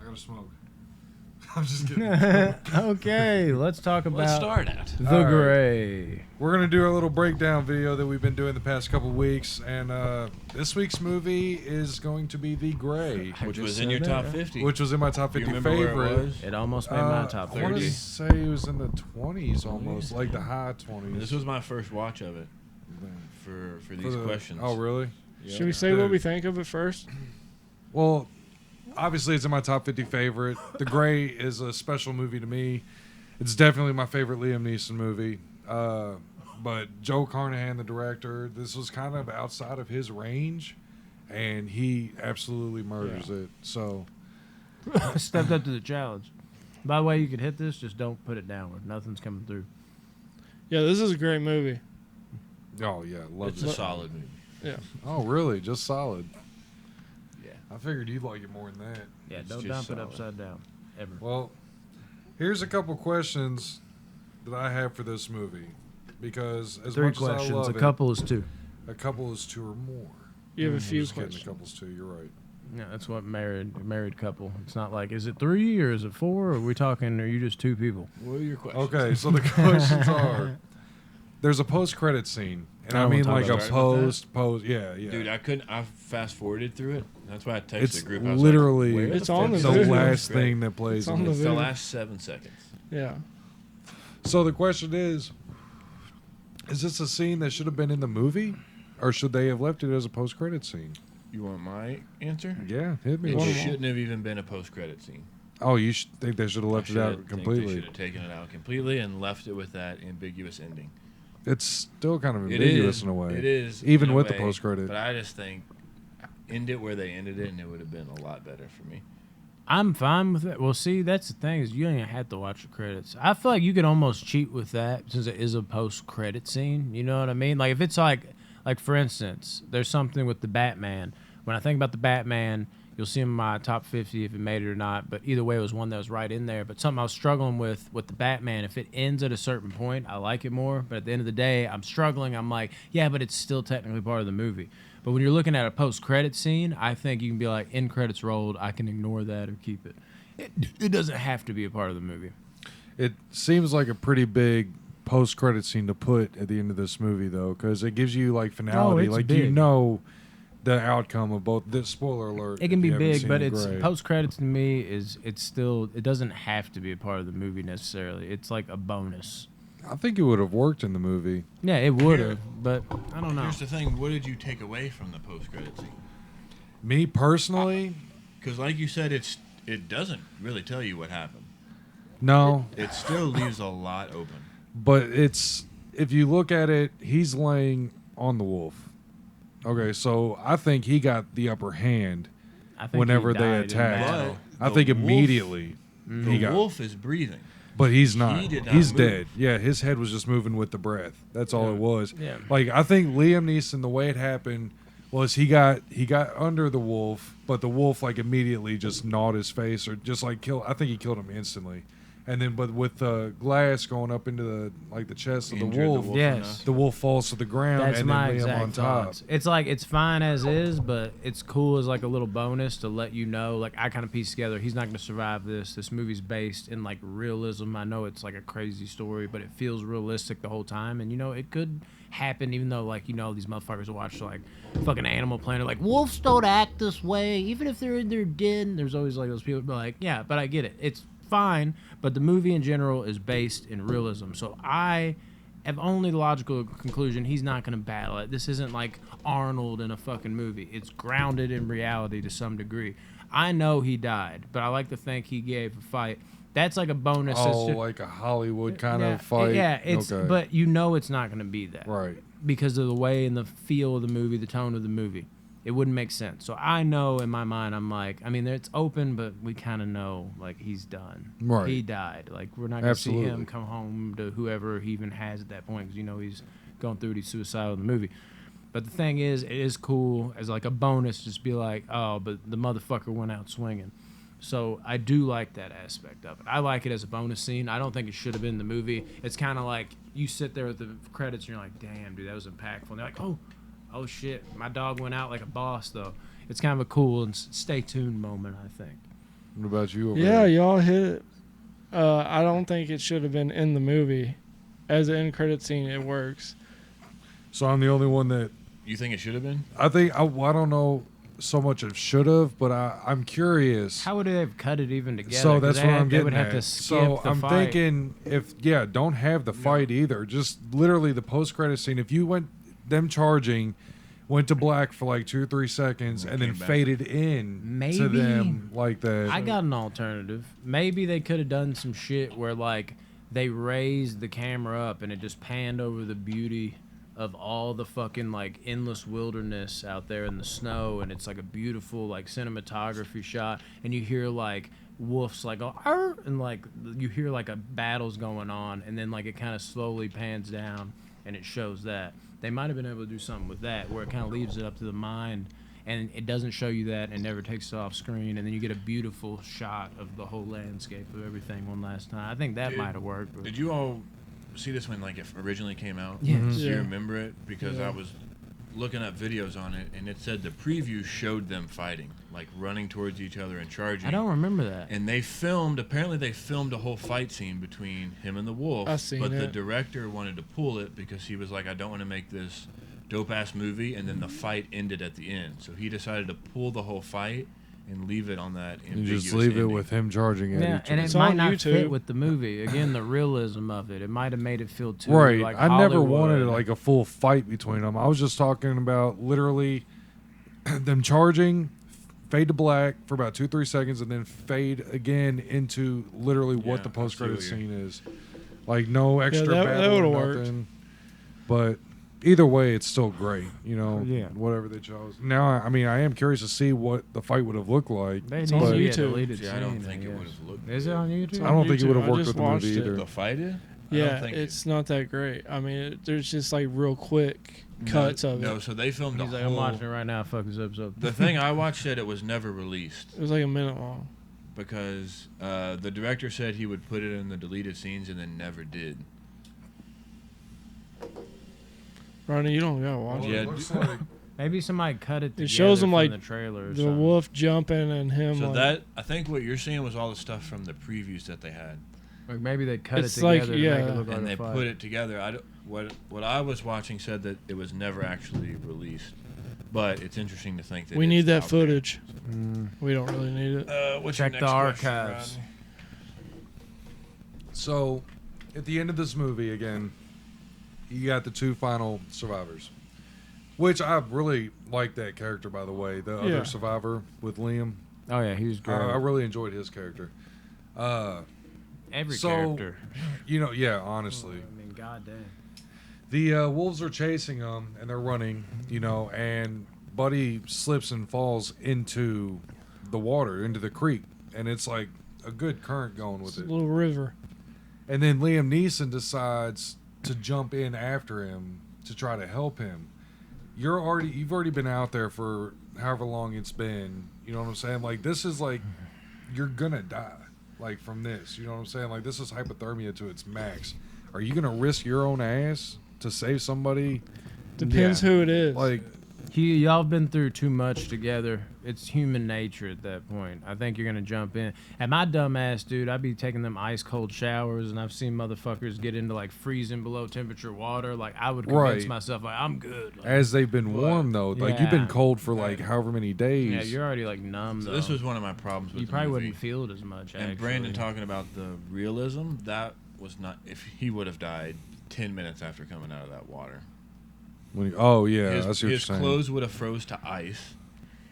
gotta smoke. I'm just kidding. Okay, let's talk about Let's start at. The All right. Gray. We're gonna do a little breakdown video that we've been doing the past couple weeks, and this week's movie is going to be The Gray, Which just was in said your that. top 50. which was in my top Do you 50 remember favorite. where it was? It almost made my top I want 30. to say it was in the 20s almost, like the high 20s. This was my first watch of it for these questions. Oh, really? Yeah. Should we say what we think of it first? Well, obviously it's in my top 50 favorite. The Gray is a special movie to me. It's definitely my favorite Liam Neeson movie. But Joe Carnahan, the director, this was kind of outside of his range, and he absolutely murders it. So, Stepped up to the challenge. By the way, you could hit this, just don't put it downward. Nothing's coming through. Yeah, this is a great movie. oh yeah, love It's a it. solid movie. Yeah. Oh really? Just solid. Yeah. I figured you'd like it more than that. Yeah, It's don't just dump it solid. upside down. Ever. Well, here's a couple questions that I have for this movie, because as Three much as I questions. love A couple is two. a couple is two or more. You have a I'm few just kidding, questions. a couple's two. You're right. Yeah, that's what married couple. It's not like, is it 3 or is it 4? Or are we talking, are you just two people? What are your questions? Okay, so the questions are: there's a post-credit scene, and I I don't mean wanna like talk a about post. Yeah, yeah. Dude, I fast forwarded through it. That's why I texted it's the group. I was literally like, where It's the on fuck the is the video. last thing that plays. It's in on it. the It's the video. last 7 seconds. Yeah. So the question is this a scene that should have been in the movie, or should they have left it as a post-credit scene? You want my answer? Yeah, hit me. It One with more. it. shouldn't have even been a post-credit scene. Oh, you think they should have left it I out think completely? They should have taken it out completely and left it with that ambiguous ending. It's still kind of It ambiguous is in a way. It is, even in a with the way, post-credit. But I just think end it where they ended it, and it would have been a lot better for me. I'm fine with it. Well, see, that's the thing is you don't even have to watch the credits. I feel like you could almost cheat with that since it is a post-credit scene. You know what I mean? Like if it's like for instance, there's something with the Batman. When I think about the Batman, you'll see him in my top 50 if it made it or not. But either way, it was one that was right in there. But something I was struggling with the Batman, if it ends at a certain point, I like it more. But at the end of the day, I'm struggling. I'm like, yeah, but it's still technically part of the movie. But when you're looking at a post-credit scene, I think you can be like, end credits rolled, I can ignore that or keep it. It doesn't have to be a part of the movie. It seems like a pretty big post-credit scene to put at the end of this movie, though, because it gives you like finality. it's Like you big. know the outcome of both. This spoiler alert. It can if be you haven't big, seen but The it's Gray. post-credits to me it's still, it doesn't have to be a part of the movie necessarily. It's like a bonus. I think it would have worked in the movie. Yeah, it would have, but I don't know. Here's the thing: what did you take away from the post-credit scene? Me personally, Because, like you said, it doesn't really tell you what happened. no. It still leaves a lot open. But it's, if you look at it, he's laying on the wolf. Okay, so I think he got the upper hand I think whenever he they died in attacked. battle. But I the think wolf- immediately The he got. wolf is breathing. But he's not. He did not He's move. dead. Yeah, his head was just moving with the breath. That's all it was. Yeah. Like I think Liam Neeson, the way it happened was he got under the wolf, but the wolf like immediately just gnawed his face or just like killed. I think he killed him instantly. And then, but with the glass going up into the chest of the Injured the wolf, wolf Yes. enough. the wolf falls to the ground, That's and my then Liam exact on top. thoughts. It's like it's fine as is, but it's cool as like a little bonus to let you know. Like I kind of piece together, he's not going to survive this. This movie's based in like realism. I know it's like a crazy story, but it feels realistic the whole time. And you know it could happen, even though like you know these motherfuckers watch like fucking Animal Planet, like wolves don't act this way, even if they're in their den. There's always like those people be like, yeah, but I get it. It's fine, but the movie in general is based in realism. So I have only the logical conclusion he's not going to battle it. This isn't like Arnold in a fucking movie. It's grounded in reality to some degree. I know he died, but I like to think he gave a fight. That's like a bonus. Oh, That's just- like a Hollywood kind yeah, of fight. Yeah, it's okay. but you know it's not going to be that. right. Because of the way and the feel of the movie, the tone of the movie. It wouldn't make sense. So I know in my mind, I'm like, I mean, it's open, but we kind of know, like, he's done. Right. He died. Like, we're not going to see him Absolutely. come home to whoever he even has at that point because, you know, he's going through it. He's suicidal in the movie. But the thing is, it is cool as, like, a bonus just be like, oh, but the motherfucker went out swinging. So I do like that aspect of it. I like it as a bonus scene. I don't think it should have been the movie. It's kind of like you sit there with the credits and you're like, damn, dude, that was impactful. And they're like, oh shit, my dog went out like a boss, though. It's kind of a cool and stay tuned moment, I think. What about you? Over Yeah, there? y'all hit it. I don't think it should have been in the movie. As an end credit scene, it works. So I'm the only one that You think it should have been? I think I don't know so much of should have, but I'm curious. How would they have cut it even together? So 'Cause that's they what had- I'm they getting would have at. to skip So the I'm fight. thinking don't have the fight either. Just literally the post credit scene. If you went them charging, went to black for like 2 or 3 seconds, and then came back. faded in to Maybe. them like that. I got an alternative. Maybe they could have done some shit where like they raised the camera up and it just panned over the beauty of all the fucking like endless wilderness out there in the snow, and it's like a beautiful like cinematography shot, and you hear like wolves like go "Arr!" and like you hear like a battle's going on, and then like it kind of slowly pans down and it shows that. They might have been able to do something with that where it kind of leaves it up to the mind and it doesn't show you that and never takes it off screen, and then you get a beautiful shot of the whole landscape of everything one last time. I think that Did- might have worked. But Did you all see this when like it originally came out? Yes. Mhm. Do you Yeah. remember it? Because Yeah. I was looking up videos on it, and it said the preview showed them fighting, like running towards each other and charging. I don't remember that. And they filmed. Apparently, they filmed a whole fight scene between him and the wolf. I seen but the it. director wanted to pull it because he was like, "I don't want to make this dope ass movie." And then the fight ended at the end, so he decided to pull the whole fight and leave it on that. You ambiguous just leave it ending. with him charging at Yeah, each and other. it It's might on not YouTube. fit with the movie. Again, the realism of it. It might have made it feel too Right. like I never Hollywood. wanted like a full fight between them. I was just talking about literally them charging, fade to black for about 2-3 seconds, and then fade again into literally what Yeah, the I post credit see what scene is. Like no extra that battle would've or worked. nothing. But either way, it's still great. You know, Yeah. whatever they chose. Now, I mean, I am curious to see what the fight would have looked like. They It's need on to be a YouTube. deleted See, I don't scene, think it guess. would have looked. Is it good. on It's YouTube? I don't think it YouTube. would have I worked just with the watched movie it. either. The fight is? I Yeah, don't think it's not that great. I mean, there's just like real quick cuts of No, it. so they filmed He's a like, whole. I'm watching it right now. Fuck this episode. The thing I watched said it was never released It was like a minute long. because the director said he would put it in the deleted scenes and then never did. Ronnie, you don't gotta watch Yeah, it. It looks like Maybe somebody cut it. It shows together him, from like, the trailer. Or The something. wolf jumping and him. So like, that I think what you're seeing was all the stuff from the previews that they had, Like maybe they cut it It's like, together to make yeah. it look like and a they fight. put it together. What I was watching said that it was never actually released, but it's interesting to think that we it's need that out there. footage. Mm. We don't really need it. What's Check your the next question, archives. Rodney? so. At the end of this movie, again, you got the 2 final survivors, which I really like that character. By the way, the Yeah. other survivor with Liam, Oh yeah, he was great. I really enjoyed his character. Every so- character. You know, yeah, honestly. I mean, goddamn. The wolves are chasing them, and they're running, you know, and Buddy slips and falls into the water, into the creek, and it's like a good current going with It's a it. little river. And then Liam Neeson decides to jump in after him to try to help him. You've already been out there for however long it's been. You know what I'm saying? Like, this is like, you're gonna die, like, from this. You know what I'm saying? Like, this is hypothermia to its max. Are you gonna risk your own ass to save somebody? Depends Yeah. who it is. Like, Y'all been through too much together. It's human nature at that point. I think you're gonna jump in. And my dumb ass, dude, I'd be taking them ice cold showers, and I've seen motherfuckers get into like freezing below temperature water. Like I would convince Right. myself, like I'm good. Like, as they've been But- warm though, like you've been Yeah. cold for like however many days. yeah, you're already like numb. So though. this was one of my problems with you the probably movie. wouldn't feel it as much. And actually. Brandon talking about the realism, that was not. If he would have died 10 minutes after coming out of that water, Oh yeah, his, I see what you're his saying. clothes would have froze to ice,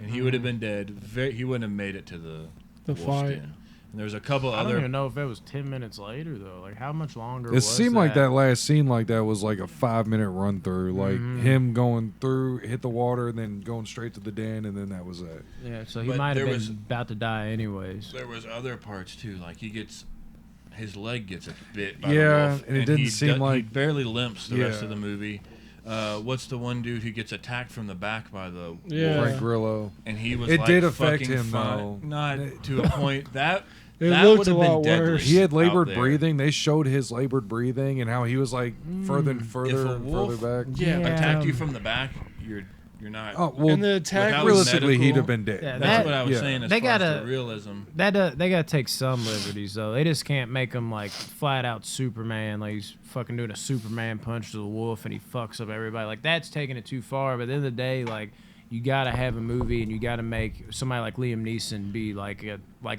and he would have been dead. He wouldn't have made it to the wolf's fight. den. And there's a couple I don't other. even know if it was 10 minutes later though. Like how much longer? It was seemed like that last scene like that was like a 5-minute run through, like Mhm. him going through, hit the water, and then going straight to the den, and then that was it. Yeah, so he But might have there been was- about to die anyways. There was other parts too, like his leg gets a bit by Yeah, the wolf, and it didn't seem he like- barely limps the rest Yeah. of the movie. What's the one dude who gets attacked from the back by the Yeah. wolf? Frank Grillo. And he was It like did affect fucking him, fine. though. Not to a point that It that looked would a have been lot deadly. worse. He had out labored there. breathing. They showed his labored breathing and how he was like further and If further a and wolf- further back. Yeah. Attacked you from the back, you're You're not. Oh well, And the attack Without was realistically, medical- he'd have been dead. Yeah, That's that- what I was yeah. saying. As They far as gotta- the realism. They gotta take some liberties though. They just can't make him like flat out Superman. Like he's fucking doing a Superman punch to the wolf and he fucks up everybody. Like that's taking it too far. But at the end of the day, like you gotta have a movie and you gotta make somebody like Liam Neeson be like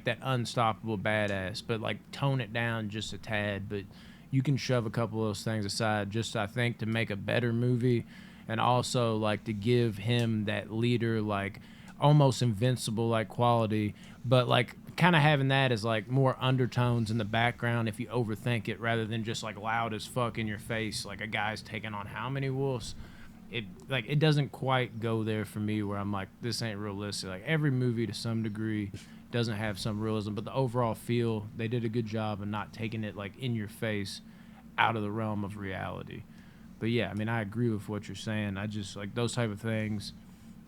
that unstoppable badass. But like tone it down just a tad. But you can shove a couple of those things aside just I think to make a better movie, and also like to give him that leader like almost invincible like quality, but like kind of having that as like more undertones in the background if you overthink it rather than just like loud as fuck in your face like a guy's taking on how many wolves. It doesn't quite go there for me where I'm like this ain't realistic. Like every movie to some degree doesn't have some realism, but the overall feel they did a good job of not taking it like in your face out of the realm of reality. But yeah, I mean I agree with what you're saying. I just like those type of things.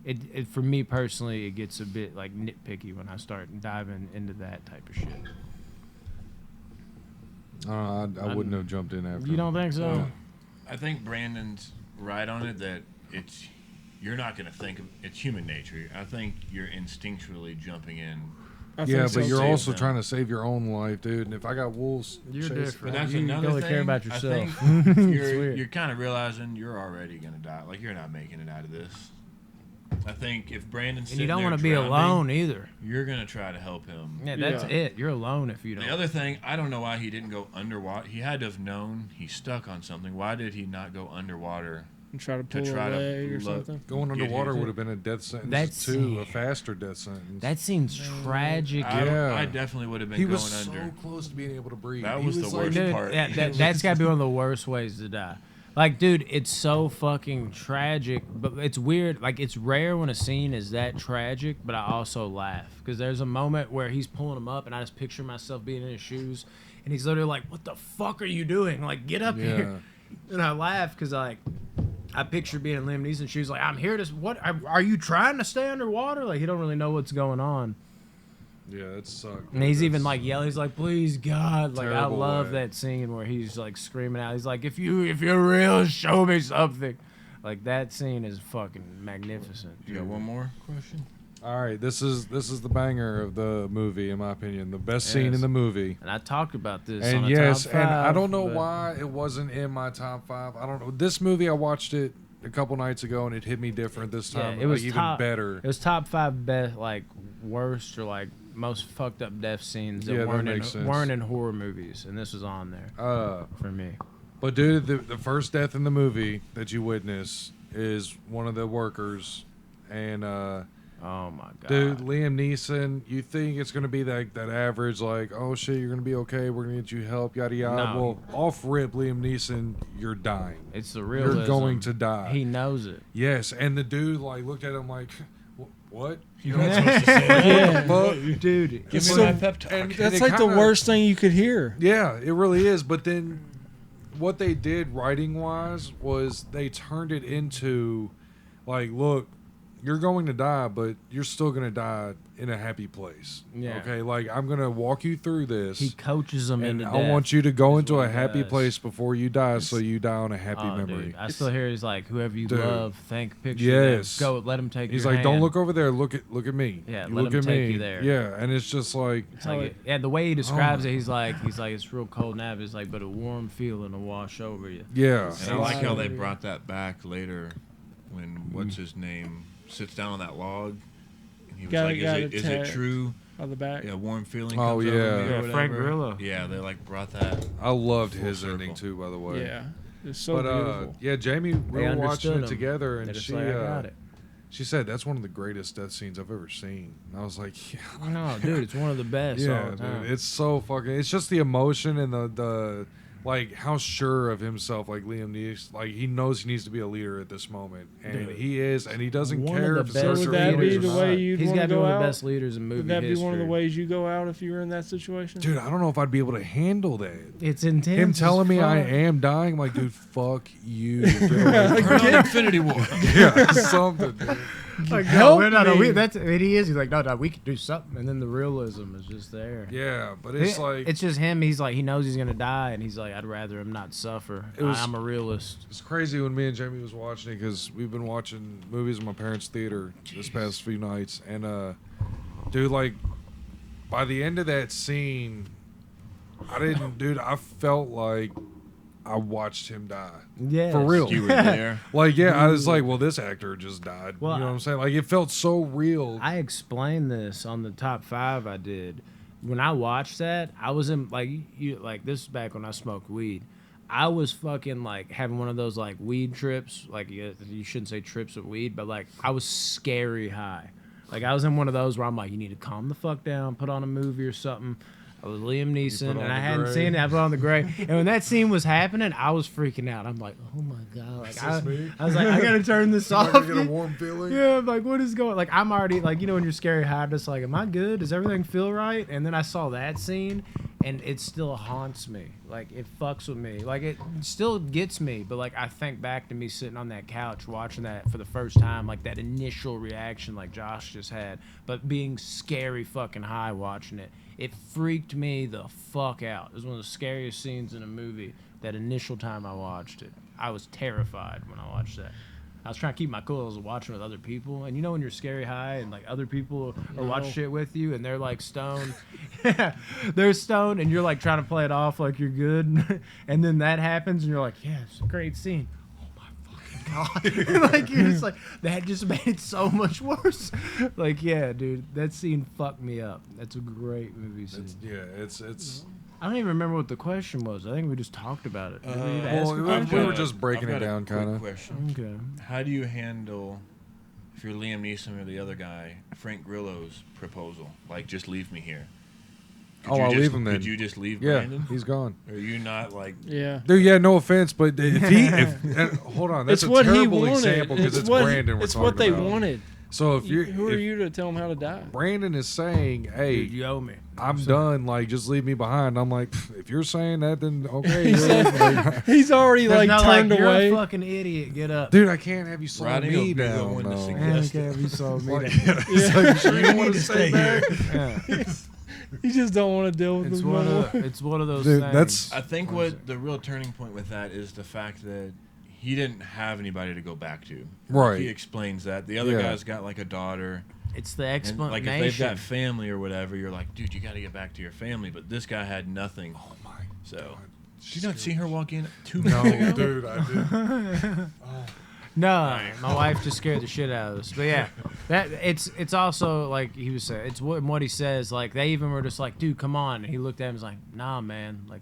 It for me personally, it gets a bit like nitpicky when I start diving into that type of shit. I wouldn't have jumped in after. You don't think so? I think Brandon's right on it that you're not going to think of it's human nature. I think you're instinctually jumping in. I Yeah, think but so, you're too. also them. trying to save your own life, dude. And if I got wolves, You're chasing- different. But that's You another only thing. care about I yourself. think It's you're weird. kind of realizing you're already going to die. Like you're not making it out of this. I think if Brandon's And you sitting don't there want to be drowning, alone either. you're going to try to help him. Yeah, that's Yeah. it. You're alone if you don't. The other thing, I don't know why he didn't go underwater. He had to have known he's stuck on something. Why did he not go underwater? And try to pull try a to leg or look- something. going Get underwater hit. would have been a death sentence That's- too, a faster death sentence. That seems tragic. Yeah. I definitely would have been he going was under. so close to being able to breathe. That He was the like- worst Dude, part. that's got to be one of the worst ways to die. Like, dude, it's so fucking tragic, but it's weird. Like, it's rare when a scene is that tragic, but I also laugh because there's a moment where he's pulling him up, and I just picture myself being in his shoes, and he's literally like, "What the fuck are you doing? Like, get up here!" And I laugh because I picture being in Liam Neeson's shoes, like, "I'm here to what? Are you trying to stay underwater?" Like, he don't really know what's going on. Yeah, it sucked. And he's even That's- like yelling. He's like, "Please, God!" Like I Terrible love way. that scene where he's like screaming out. He's like, "If you're real, show me something." Like that scene is fucking magnificent. You got one more question? All right, this is the banger of the movie, in my opinion. The best scene Yes. in the movie. And I talked about this. And on a yes, top and I five, don't know but- why it wasn't in my top 5. I don't know. This movie, I watched it a couple nights ago, and it hit me different this Yeah, time. it was like, even top, better. It was top 5 best, like worst or like most fucked up death scenes that Yeah, that weren't makes sense. weren't in horror movies, and this was on there for me. But dude, the first death in the movie that you witness is one of the workers, and Oh my god, dude, Liam Neeson. You think it's gonna be that average, like, oh shit, you're gonna be okay, we're gonna get you help, yada yada. No. Well, off rip, Liam Neeson, you're dying. it's the real. You're going to die. He knows it. Yes, and the dude like looked at him like, what? You You're know, not supposed to say that. Yeah. fuck? Dude, Give It's me so- that pep talk. and That's it like the kinda- worst thing you could hear. Yeah, it really is. But then what they did writing wise was they turned it into like, look, you're going to die, but you're still going to die in a happy place. Yeah. Okay, like I'm going to walk you through this. he coaches him and into I death. want you to go is into what a he happy does. place before you die, so you die on a happy Oh, memory. dude, I still hear he's like, whoever you Dude. love, thank picture. Yes. Them. Go, let him take. He's your like, don't hand." look over there. Look at me. Yeah, you let look him at take me. you there. Yeah, and it's just like, It's like, yeah, the way he Oh describes it, he's like, it's real cold now. But it's like, but a warm feeling will wash over you. yeah. And I like how they Wow. brought that back later when what's his name sits down on that log. And he was Got- like, got is it attacked. true? On the back. Yeah, warm feeling Oh, comes yeah. over me or Yeah, Frank whatever. Grillo. Yeah, they like brought that. I loved Full his circle. ending too, by the way. Yeah. It's so But beautiful. yeah, Jamie, we were watching understood it him. together, They're and just she like, I got it. she said that's one of the greatest death scenes I've ever seen. And I was like, yeah, No, dude, it's one of the best. all yeah, the time. dude, it's so fucking. It's just the emotion and the like how sure of himself, like Liam Neeson, like he knows he needs to be a leader at this moment, and Dude. he is, and he doesn't One care of if the it's best Cersei Would that be leaders or the not. way you'd He's want got to to be go one of out? the best leaders in movie Would that be history. one of the ways you go out if you were in that situation? Dude, I don't know if I'd be able to handle that. It's intense. Him as telling me I fuck. am dying, I'm like, dude, fuck you. Get away from me. Turn on Infinity War. Yeah, something. Dude. Like, Help no, me. that's it. He is. He's like, no, we could do something, and then the realism is just there. Yeah, but it's like it's just him. He's like, he knows he's gonna die, and he's like, I'd rather him not suffer. I'm a realist. it's crazy when me and Jamie was watching it because we've been watching movies in my parents' theater this past few nights, and dude, like by the end of that scene, I felt like I watched him die. Yeah, For real. You were there. Like, yeah, I was like, well, this actor just died. Well, you know what I'm saying? Like, it felt so real. I explained this on the top 5 I did. When I watched that, I was in like this is back when I smoked weed. I was fucking like having one of those like weed trips. Like you shouldn't say trips of weed, but like I was scary high. Like I was in one of those where I'm like, you need to calm the fuck down, put on a movie or something. I was Liam Neeson, on and I the hadn't Grey. seen it. I put on the Gray, and when that scene was happening, I was freaking out. I'm like, oh my god! Like I was like, I gotta turn this off. Get a warm feeling. Yeah, I'm like, what is going? Like, I'm already like, when you're scary high, just like, am I good? Does everything feel right? And then I saw that scene, and it still haunts me. Like, it fucks with me. Like, it still gets me. But like, I think back to me sitting on that couch watching that for the first time, like that initial reaction, like Josh just had, but being scary fucking high watching it. It freaked me the fuck out. It was one of the scariest scenes in a movie. That initial time I watched it, I was terrified when I watched that. I was trying to keep my cool. I was watching with other people, and when you're scary high, and like other people are watching shit with you, and they're like stoned, they're stoned, and you're like trying to play it off like you're good, and then that happens, and you're like, yeah, it's a great scene. God. Like you're just like that just made it so much worse. Like yeah, dude, that scene fucked me up. That's a great movie scene. It's I don't even remember what the question was. I think we just talked about it. Did we need to ask a we question? were just breaking it down, kind of. Question. Okay. How do you handle, if you're Liam Neeson or the other guy, Frank Grillo's proposal? Like, just leave me here. I'll leave him then. Could you just leave Yeah, Brandon? he's gone. Or are you not like... Yeah. Dude, yeah, no offense, but hold on, that's It's a what he terrible wanted. example because it's what Brandon. We're It's what they talking about. wanted. So if you're, Who are if you to tell him how to die? Brandon is saying, "Hey, Dude, you owe me. I'm done. Like, just leave me behind." I'm like, if you're saying that, then okay. He dude. said- Like, He's already There's like no, turned you're away. a fucking idiot. Get up. dude, I can't have you slow Rodney me will be the down. one to no. suggest Okay, you saw me. Like, down. it's like, sure you don't want to stay here. back? Yeah. You just don't want to deal with It's him one no of more. it's one of those Dude, things. that's- I think what the real turning point with that is the fact that he didn't have anybody to go back to. Right. He explains that. The other Yeah. guy's got like a daughter. it's the And explanation. like if they've got family or whatever, you're like, dude, you got to get back to your family. But this guy had nothing. Oh my So, God. did you not see her walk in 2 No, minutes ago? dude, I did. No, my wife just scared the shit out of us. But yeah, that it's also like he was saying. It's what he says. Like they even were just like, dude, come on. And he looked at him and was like, nah, man. Like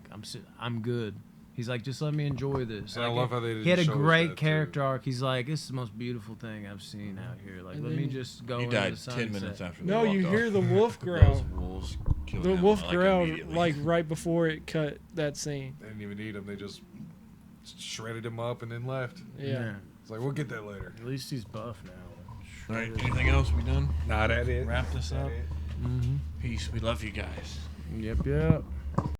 I'm good. He's like, just let me enjoy this. And I Like, love how they didn't he had a show us great that, character too. arc. He's like, this is the most beautiful thing I've seen out here. Like, And let me then just go. He into died the 10 sunset. minutes after they No, you walked hear off. the wolf Those growl. wolves killed The him, wolf like, growl, immediately. like right before it cut that scene. They didn't even need him. They just shredded him up and then left. Yeah. It's like, we'll get that later. At least he's buff now. All right, anything else? We done? Nah, that it. Wrap this up. Mm-hmm. Peace. We love you guys. Yep.